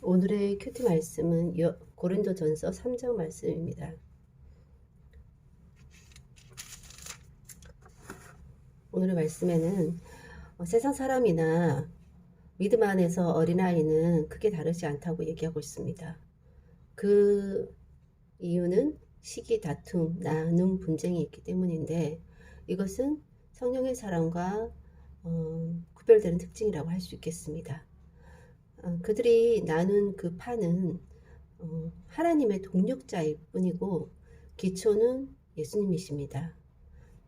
오늘의 큐티 말씀은 고린도전서 3장 말씀입니다. 오늘의 말씀에는 세상 사람이나 믿음 안에서 어린아이는 크게 다르지 않다고 얘기하고 있습니다. 그 이유는 시기, 다툼, 나눔, 분쟁이 있기 때문인데 이것은 성령의 사랑과 구별되는 특징이라고 할 수 있겠습니다. 그들이 나눈 그 판은 하나님의 동력자일 뿐이고 기초는 예수님이십니다.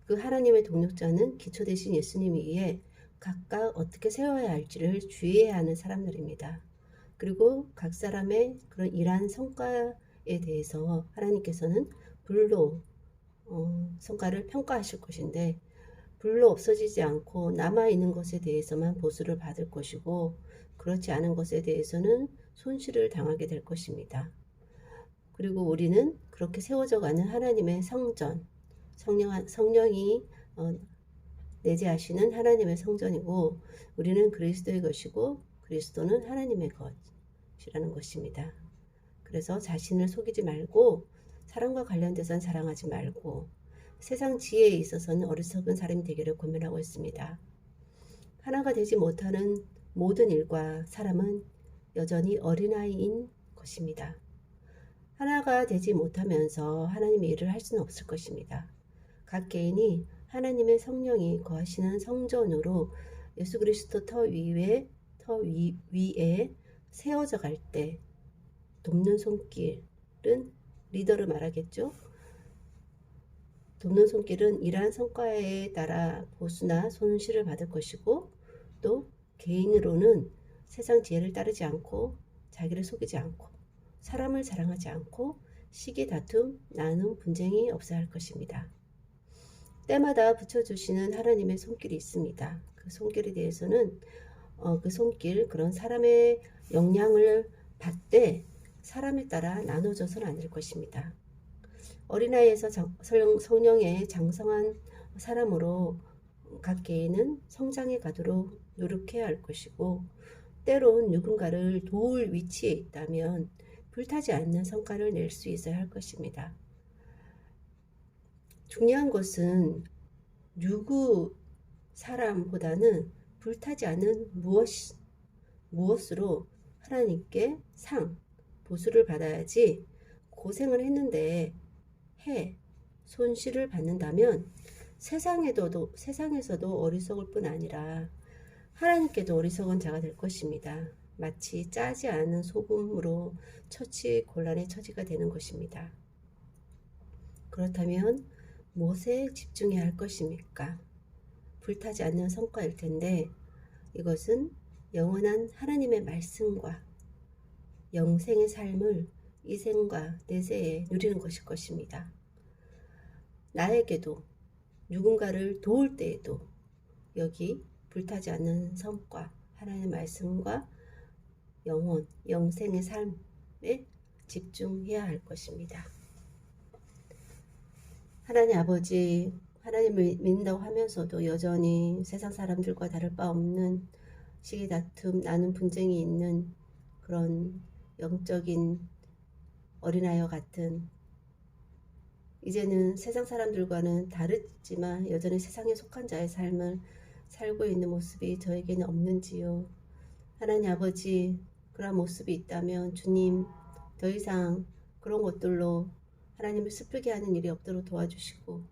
그 하나님의 동력자는 기초 대신 예수님이기에 각각 어떻게 세워야 할지를 주의해야 하는 사람들입니다. 그리고 각 사람의 그런 일한 성과에 대해서 하나님께서는 불로 성과를 평가하실 것인데 불로 없어지지 않고 남아있는 것에 대해서만 보수를 받을 것이고 그렇지 않은 것에 대해서는 손실을 당하게 될 것입니다. 그리고 우리는 그렇게 세워져가는 하나님의 성전, 성령이 내재하시는 하나님의 성전이고 우리는 그리스도의 것이고 그리스도는 하나님의 것이라는 것입니다. 그래서 자신을 속이지 말고 사랑과 관련돼서는 사랑하지 말고 세상 지혜에 있어서는 어리석은 사람이 되기를 권면하고 있습니다. 하나가 되지 못하는 모든 일과 사람은 여전히 어린아이인 것입니다. 하나가 되지 못하면서 하나님의 일을 할 수는 없을 것입니다. 각 개인이 하나님의 성령이 거하시는 성전으로 예수 그리스도 터 위에 세워져 갈 때 돕는 손길은 리더를 말하겠죠. 돕는 손길은 이러한 성과에 따라 보수나 손실을 받을 것이고 또 개인으로는 세상 지혜를 따르지 않고 자기를 속이지 않고 사람을 사랑하지 않고 시기, 다툼, 나눔, 분쟁이 없어야 할 것입니다. 때마다 붙여주시는 하나님의 손길이 있습니다. 그 손길에 대해서는 그 손길, 그런 사람의 영향을 받되 사람에 따라 나눠져서는 안 될 것입니다. 어린아이에서 성령의 장성한 사람으로 각 개인은 성장해 가도록 노력해야 할 것이고 때론 누군가를 도울 위치에 있다면 불타지 않는 성과를 낼 수 있어야 할 것입니다. 중요한 것은 누구 사람보다는 불타지 않는 무엇으로 하나님께 보수를 받아야지 고생을 했는데 손실을 받는다면 세상에서도 어리석을 뿐 아니라 하나님께도 어리석은 자가 될 것입니다. 마치 짜지 않은 소금으로 곤란의 처지가 되는 것입니다. 그렇다면 무엇에 집중해야 할 것입니까? 불타지 않는 성과일 텐데 이것은 영원한 하나님의 말씀과 영생의 삶을 이 생과 내세에 누리는 것일 것입니다. 나에게도 누군가를 도울 때에도 여기 불타지 않는 성과, 하나님의 말씀과 영생의 삶에 집중해야 할 것입니다. 하나님 아버지, 하나님을 믿는다고 하면서도 여전히 세상 사람들과 다를 바 없는 시기 다툼, 나눔 분쟁이 있는 그런 영적인 어린아이와 같은 이제는 세상 사람들과는 다르지만 여전히 세상에 속한 자의 삶을 살고 있는 모습이 저에게는 없는지요. 하나님 아버지, 그런 모습이 있다면 주님 더 이상 그런 것들로 하나님을 슬프게 하는 일이 없도록 도와주시고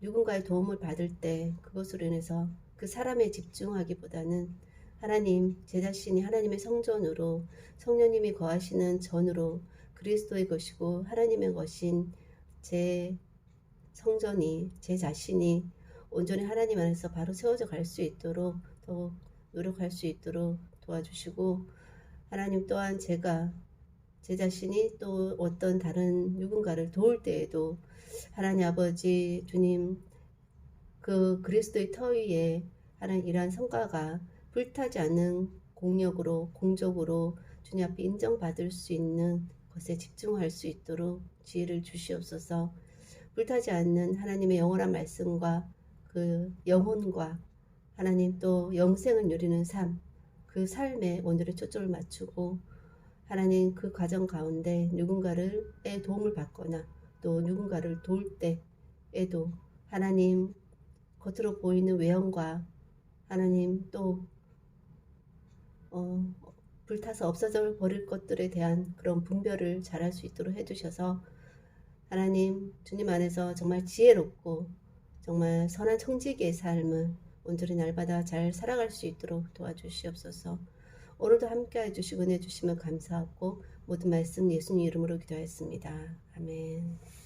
누군가의 도움을 받을 때 그것으로 인해서 그 사람에 집중하기보다는 하나님, 제 자신이 하나님의 성전으로 성령님이 거하시는 전으로 그리스도의 것이고 하나님의 것인 제 성전이 제 자신이 온전히 하나님 안에서 바로 세워져 갈 수 있도록 더 노력할 수 있도록 도와주시고 하나님 또한 제 자신이 또 어떤 다른 누군가를 도울 때에도 하나님 아버지 주님 그 그리스도의 터 위에 하나님 이러한 성과가 불타지 않는 공적으로 주님 앞에 인정받을 수 있는 것에 집중할 수 있도록 지혜를 주시옵소서. 불타지 않는 하나님의 영원한 말씀과 그 영혼과 하나님 또 영생을 누리는 삶, 그 삶에 오늘의 초점을 맞추고 하나님 그 과정 가운데 누군가의 도움을 받거나 또 누군가를 도울 때에도 하나님 겉으로 보이는 외형과 하나님 또 불타서 없어져 버릴 것들에 대한 그런 분별을 잘할 수 있도록 해주셔서 하나님 주님 안에서 정말 지혜롭고 정말 선한 청지기의 삶을 온전히 날마다 잘 살아갈 수 있도록 도와주시옵소서. 오늘도 함께해 주시고 은혜 주시면 감사하고 모든 말씀 예수님 이름으로 기도하였습니다. 아멘.